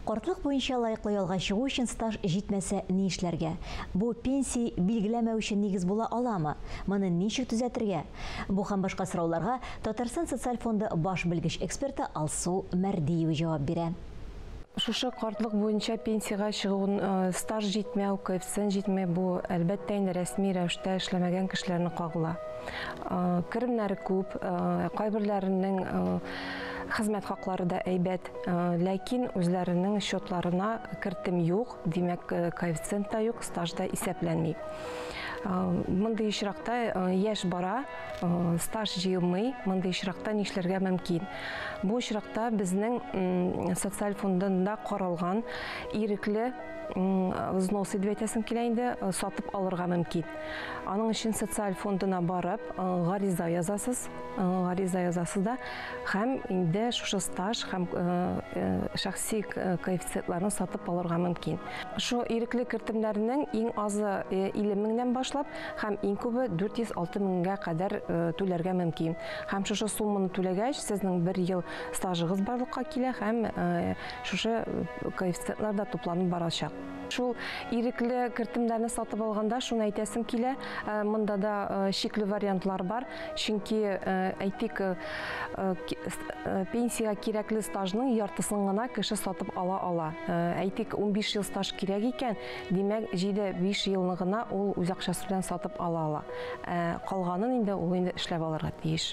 Картлык буенча лайыклы ялга чыгу өчен стаж җитмәсә ни эшләргә? Бу пенсия билгеләмәү өчен нигез була аламы? Моны ничек төзәтергә? Бу һәм башка сорауларга Татарстан социаль фонды баш белгеч эксперты Алсу Мәрдиева җавап бирә. Шушы картлык буенча пенсияга чыгуын стаж җитмәү, коэффициент җитмәү бу әлбәттә инде рәсми рәвештә эшләмәгән кешеләрне кагыла. Керемнәре күп, кайберләренең хезмәт хаклары да әйбәт, ләкин үзләренең счетларына кертем юк, димәк коэффициент та юк, стаж да исәпләнми. Мондый очракта яшь бара, стаж җыелмый, мондый очракта нишләргә мөмкин? Бу очракта безнең социаль фондында каралган ирекле взносы дип әйтәсем килә инде, сатып алырга мөмкин. Аның өчен социаль фондына барып, гариза язасыз, да һәм инде шушы стаж һәм шәхси коэффициентларны сатып алырга мөмкин. Шу ирекле кертемнәрнең иң азы 50 меңнән башлап һәм иң күбе 406 меңгә кадәр түләргә мөмкин. Һәм шушы сумманы түләгәч, сезнең 1 ел стажыгыз барлыкка килә һәм шушы коэффициентлар да тупланып барачак. Шул ирекле кертемнәрне сатып алганда шуны әйтәсем килә, монда да шикле вариантлар бар, чөнки әйтик, пенсияга кирәкле стажның яртысын гына кеше сатып ала. Әйтик, 15 ел стаж кирәк икән, димәк 7-5 елны гына ул үз акчасы белән сатып ала. Калганын инде ул эшләп алырга тиеш.